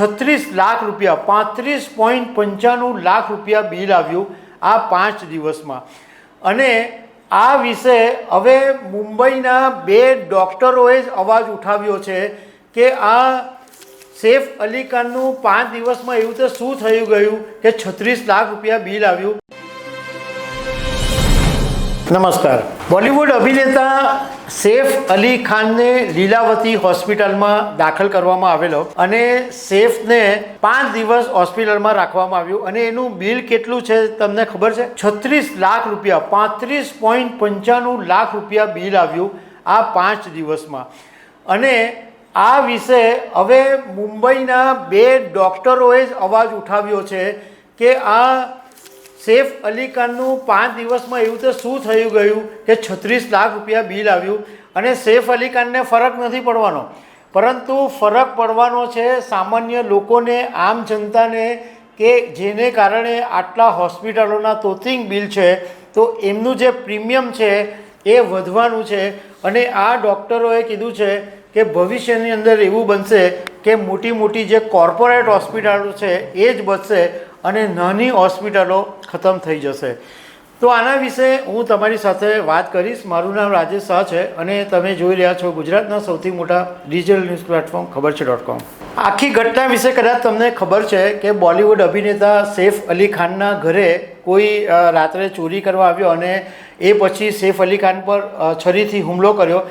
36 લાખ રૂપિયા 35.95 લાખ રૂપિયા બિલ આવ્યું આ 5 દિવસમાં। અને આ વિશે હવે મુંબઈના 2 ડૉક્ટરોએ જ અવાજ ઉઠાવ્યો છે કે આ સૈફ અલી ખાનનું 5 દિવસમાં એવું તો શું થયું ગયું કે 36 લાખ રૂપિયા બિલ આવ્યું। નમસ્કાર। બોલિવૂડ અભિનેતા સૈફ અલી ખાનને લીલાવતી હોસ્પિટલમાં દાખલ કરવામાં આવેલો અને સૈફને 5 દિવસ હોસ્પિટલમાં રાખવામાં આવ્યું અને એનું બિલ કેટલું છે તમને ખબર છે? 36 લાખ રૂપિયા 35.95 લાખ રૂપિયા બિલ આવ્યું આ 5 દિવસમાં। અને આ વિશે હવે મુંબઈના 2 ડૉક્ટરોએ જ અવાજ ઉઠાવ્યો છે કે આ સૈફ અલી ખાનનું 5 દિવસમાં એવું તો શું થયું ગયું કે 36 લાખ રૂપિયા બિલ આવ્યું। અને સૈફ અલી ખાનને ફરક નથી પડવાનો, પરંતુ ફરક પડવાનો છે સામાન્ય લોકોને, આમ જનતાને, કે જેને કારણે આટલા હોસ્પિટલોના તોતિંગ બિલ છે તો એમનું જે પ્રીમિયમ છે એ વધવાનું છે। અને આ ડૉક્ટરોએ કીધું છે કે ભવિષ્યની અંદર એવું બનશે કે મોટી મોટી જે કોર્પોરેટ હોસ્પિટલો છે એ જ બચશે અને નાની હોસ્પિટલો ખતમ થઈ જશે। તો આના વિશે હું તમારી સાથે વાત કરીશ। મારું નામ રાજેશ શાહ છે અને તમે જોઈ રહ્યા છો ગુજરાતના સૌથી મોટા ડિજિટલ ન્યૂઝ પ્લેટફોર્મ ખબરછે.com। આખી ઘટના વિશે કદાચ તમને ખબર છે કે બોલિવૂડ અભિનેતા સૈફ અલી ખાનના ઘરે કોઈ રાત્રે ચોરી કરવા આવ્યો અને એ પછી સૈફ અલી ખાન પર છરીથી હુમલો કર્યો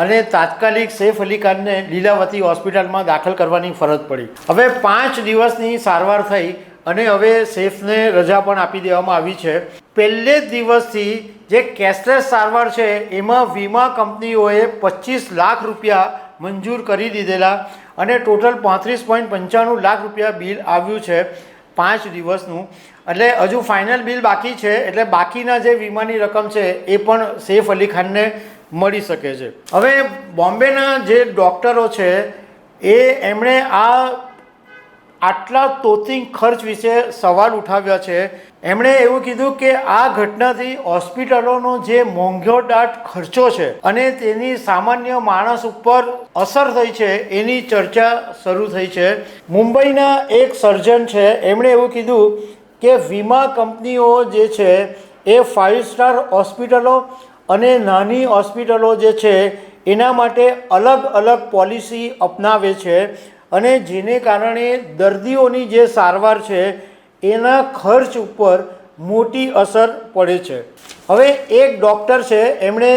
અને તાત્કાલિક સૈફ અલી ખાનને લીલાવતી હોસ્પિટલમાં દાખલ કરવાની ફરજ પડી। હવે 5 દિવસની સારવાર થઈ અને હવે સૈફને રજા પણ આપી દેવામાં આવી છે। પહેલે જ દિવસથી જે કેશલેસ સારવાર છે એમાં વીમા કંપનીઓએ 25 લાખ રૂપિયા મંજૂર કરી દીધેલા અને ટોટલ 35.95 લાખ રૂપિયા બિલ આવ્યું છે 5 દિવસનું। એટલે હજુ ફાઇનલ બિલ બાકી છે, એટલે બાકીના જે વીમાની રકમ છે એ પણ સૈફ અલી ખાનને મળી શકે છે। હવે બોમ્બેના જે ડૉક્ટરો છે એમણે આટલા તોતિંગ ખર્ચ વિશે સવાલ ઉઠાવ્યા છે। એમણે એવું કીધું કે આ ઘટનાથી હોસ્પિટલોનો જે મોંઘોદાટ ખર્ચો છે અને તેની સામાન્ય માણસ ઉપર અસર થઈ છે એની ચર્ચા શરૂ થઈ છે। મુંબઈના એક સર્જન છે એમણે એવું કીધું કે વીમા કંપનીઓ જે છે એ 5 સ્ટાર હોસ્પિટલો અને નાની હોસ્પિટલો જે છે એના માટે અલગ અલગ પોલિસી અપનાવે છે અને જેને કારણે દર્દીઓની જે સારવાર છે એના ખર્ચ ઉપર મોટી અસર પડે છે। હવે એક ડૉક્ટર છે એમણે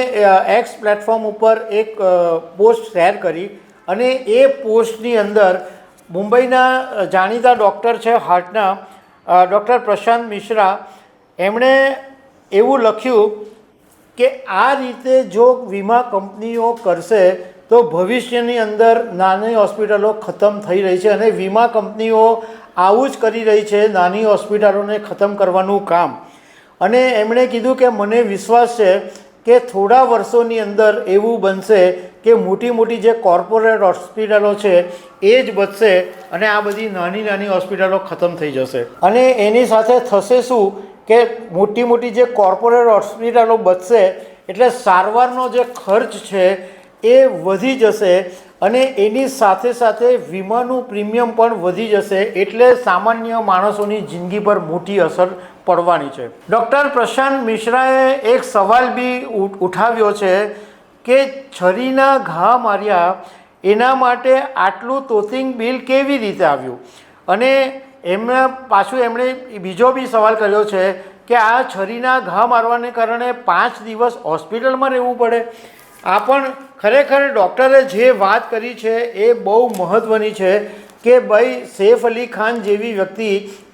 એક્સ પ્લેટફોર્મ ઉપર એક પોસ્ટ શેર કરી અને એ પોસ્ટની અંદર મુંબઈના જાણીતા ડૉક્ટર છે હાર્ટના ડૉક્ટર પ્રશાંત મિશ્રા, એમણે એવું લખ્યું કે આ રીતે જો વીમા કંપનીઓ કરશે તો ભવિષ્યની અંદર નાની હોસ્પિટલો ખતમ થઈ રહી છે અને વીમા કંપનીઓ આવું જ કરી રહી છે, નાની હોસ્પિટલોને ખતમ કરવાનું કામ। અને એમણે કીધું કે મને વિશ્વાસ છે કે થોડા વર્ષોની અંદર એવું બનશે કે મોટી મોટી જે કોર્પોરેટ હોસ્પિટલો છે એ જ બચશે અને આ બધી નાની નાની હોસ્પિટલો ખતમ થઈ જશે। અને એની સાથે થશે શું કે મોટી મોટી જે કોર્પોરેટ હોસ્પિટલો બચશે એટલે સારવારનો જે ખર્ચ છે એ વધી જશે અને એની સાથે સાથે વીમાનું પ્રીમિયમ પણ વધી જશે, એટલે સામાન્ય માણસોની જિંદગી પર મોટી અસર પડવાની છે। ડૉક્ટર પ્રશાંત મિશ્રાએ એક સવાલ બી ઉઠાવ્યો છે કે છરીના ઘા માર્યા એના માટે આટલું તોતિંગ બિલ કેવી રીતે આવ્યું? અને એમણે બીજો બી સવાલ કર્યો છે કે આ છરીના ઘા મારવાને કારણે 5 દિવસ હોસ્પિટલમાં રહેવું પડે? આ પણ ખરેખર ડૉક્ટરે જે વાત કરી છે એ બહુ મહત્ત્વની છે કે ભાઈ સૈફ અલી ખાન જેવી વ્યક્તિ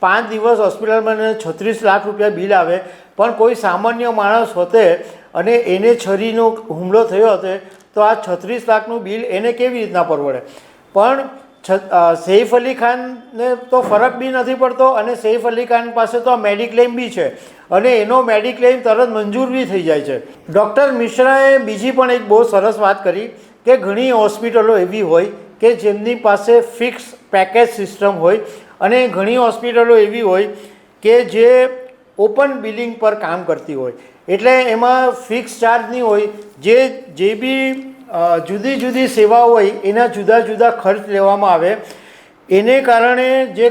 5 દિવસ હોસ્પિટલમાં 36 લાખ રૂપિયા બિલ આવે, પણ કોઈ સામાન્ય માણસ હોતે અને એને છરીનો હુમલો થયો હતો તો આ 36 લાખનું બિલ એને કેવી રીતના પરવડે? પણ સૈફ અલી ખાનને તો ફરક બી નથી પડતો અને સૈફ અલી ખાન પાસે તો મેડિક્લેમ બી છે અને એનો મેડિક્લેમ તરત મંજૂર બી થઈ જાય છે। ડૉક્ટર મિશ્રાએ બીજી પણ એક બહુ સરસ વાત કરી કે ઘણી હોસ્પિટલો એવી હોય કે જેમની પાસે ફિક્સ પેકેજ સિસ્ટમ હોય અને ઘણી હોસ્પિટલો એવી હોય કે જે ઓપન બિલિંગ પર કામ કરતી હોય, એટલે એમાં ફિક્સ ચાર્જ નહીં હોય, જે બી જુદી જુદી સેવાઓ હોય એના જુદા જુદા ખર્ચ લેવામાં આવે। એને કારણે જે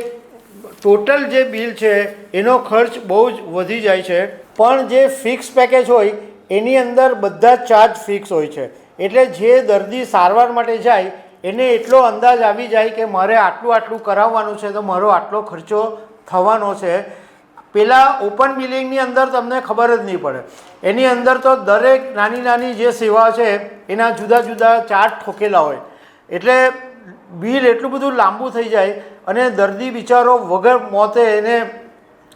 ટોટલ જે બિલ છે એનો ખર્ચ બહુ જ વધી જાય છે. પણ જે ફિક્સ પેકેજ હોય એની અંદર બધા જ ચાર્જ ફિક્સ હોય છે, એટલે જે દર્દી સારવાર માટે જાય એને એટલો અંદાજ આવી જાય કે મારે આટલું આટલું કરાવવાનું છે તો મારો આટલો ખર્ચો થવાનો છે. પેલા ઓપન બિલિંગની અંદર તમને ખબર જ નહીં પડે. એની અંદર તો દરેક નાની નાની જે સેવા છે એના જુદા જુદા ચાર્જ ઠોકેલા હોય, એટલે બિલ એટલું બધું લાંબુ થઈ જાય અને દર્દી બિચારો વગર મોતે એને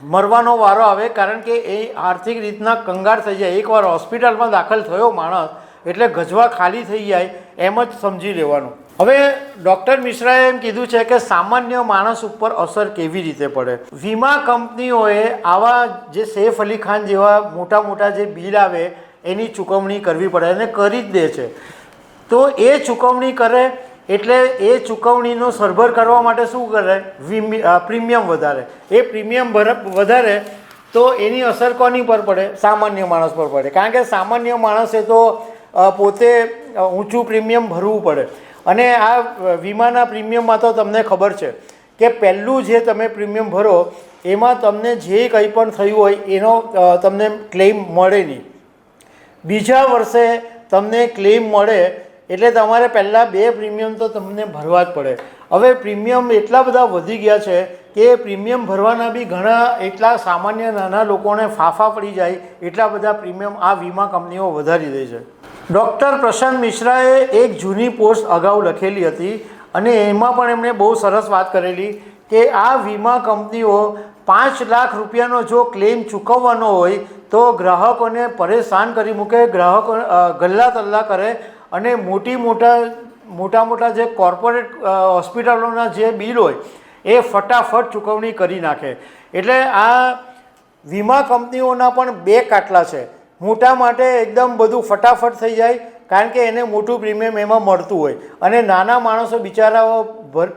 મરવાનો વારો આવે, કારણ કે એ આર્થિક રીતના કંગાળ થઈ જાય. એકવાર હોસ્પિટલમાં દાખલ થયો માણસ એટલે ગજવા ખાલી થઈ જાય એમ જ સમજી લેવાનું. હવે ડૉક્ટર મિશ્રાએ એમ કીધું છે કે સામાન્ય માણસ ઉપર અસર કેવી રીતે પડે. વીમા કંપનીઓએ આવા જે સૈફ અલી ખાન જેવા મોટા મોટા જે બિલ આવે એની ચૂકવણી કરવી પડે અને કરી જ દે છે. તો એ ચૂકવણી કરે એટલે એ ચૂકવણીનો સરભર કરવા માટે શું કરે, પ્રીમિયમ વધારે. એ પ્રીમિયમ વધારે તો એની અસર કોની પર પડે, સામાન્ય માણસ પર પડે, કારણ કે સામાન્ય માણસે તો પોતે ઊંચું પ્રીમિયમ ભરવું પડે. અને આ વીમાના પ્રીમિયમમાં તો તમને ખબર છે કે પહેલું જે તમે પ્રીમિયમ ભરો એમાં તમને જે કંઈ પણ થયું હોય એનો તમને ક્લેમ મળે નહીં. બીજા વર્ષે તમને ક્લેમ મળે એટલે તમારે પહેલાં 2 પ્રીમિયમ તો તમને ભરવા જ પડે. હવે પ્રીમિયમ એટલા બધા વધી ગયા છે કે પ્રીમિયમ ભરવાના બી ઘણા એટલા સામાન્ય નાના લોકોને ફાંફા પડી જાય એટલા બધા પ્રીમિયમ આ વીમા કંપનીઓ વધારી દે છે. ડૉક્ટર પ્રશાંત મિશ્રાએ એક જૂની પોસ્ટ અગાઉ લખેલી હતી અને એમાં પણ એમણે બહુ સરસ વાત કરેલી કે આ વીમા કંપનીઓ 5 લાખ રૂપિયાનો જો ક્લેમ ચૂકવવાનો હોય તો ગ્રાહકોને પરેશાન કરી મૂકે, ગ્રાહકો ગલ્લા તલ્લા કરે અને મોટા જે કોર્પોરેટ હોસ્પિટલોના જે બિલ હોય એ ફટાફટ ચૂકવણી કરી નાખે. એટલે આ વીમા કંપનીઓના પણ 2 કાટલા છે. મોટા માટે એકદમ બધું ફટાફટ થઈ જાય કારણ કે એને મોટું પ્રીમિયમ એમાં મળતું હોય, અને નાના માણસો બિચારાઓ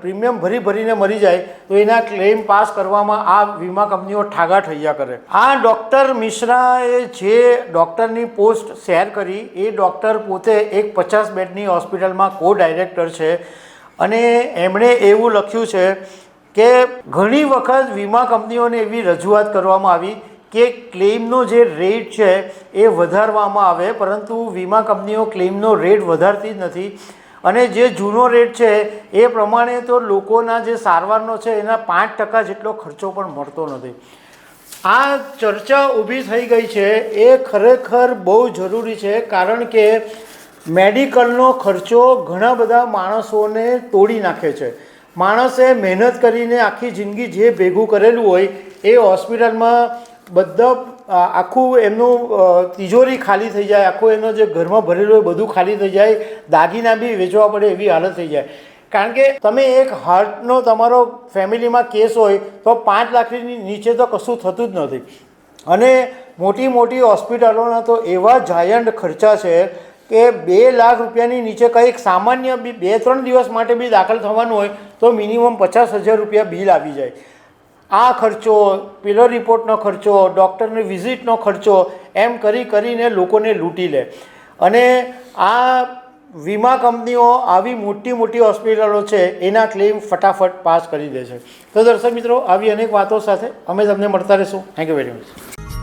પ્રીમિયમ ભરીને મરી જાય તો એના ક્લેમ પાસ કરવામાં આ વીમા કંપનીઓ ઠાગા ઠૈયા કરે. આ ડૉક્ટર મિશ્રાએ જે ડૉક્ટરની પોસ્ટ શેર કરી એ ડૉક્ટર પોતે એક 50 બેડની હોસ્પિટલમાં કો-ડાયરેક્ટર છે અને એમણે એવું લખ્યું છે કે ઘણી વખત વીમા કંપનીઓને એવી રજૂઆત કરવામાં આવી કે ક્લેમનો જે રેટ છે એ વધારવામાં આવે, પરંતુ વીમા કંપનીઓ ક્લેમનો રેટ વધારતી જ નથી અને જે જૂનો રેટ છે એ પ્રમાણે તો લોકોના જે સારવારનો છે એના 5% જેટલો ખર્ચો પણ મળતો નથી. આ ચર્ચા ઊભી થઈ ગઈ છે એ ખરેખર બહુ જરૂરી છે, કારણ કે મેડિકલનો ખર્ચો ઘણા બધા માણસોને તોડી નાખે છે. માણસે મહેનત કરીને આખી જિંદગી જે ભેગું કરેલું હોય એ હોસ્પિટલમાં બધા આખું એમનું તિજોરી ખાલી થઈ જાય, આખું એનો જે ઘરમાં ભરેલું હોય બધું ખાલી થઈ જાય, દાગીના બી વેચવા પડે એવી હાલત થઈ જાય. કારણ કે તમે એક હાર્ટનો તમારો ફેમિલીમાં કેસ હોય તો 5 લાખની નીચે તો કશું થતું જ નથી. અને મોટી હોસ્પિટલોના તો એવા જાયન્ટ ખર્ચા છે કે 2 લાખ રૂપિયાની નીચે કંઈક સામાન્ય બી 2-3 દિવસ માટે બી દાખલ થવાનું હોય તો મિનિમમ 50,000 રૂપિયા બિલ આવી જાય. આ ખર્ચો, પેલો રિપોર્ટનો ખર્ચો, ડૉક્ટરની વિઝિટનો ખર્ચો, એમ કરીને લોકોને લૂંટી લે. અને આ વીમા કંપનીઓ આવી મોટી હોસ્પિટલો છે એના ક્લેમ ફટાફટ પાસ કરી દે છે. તો દર્શક મિત્રો, આવી અનેક વાતો સાથે અમે તમને મળતા રહીશું. Thank you very much.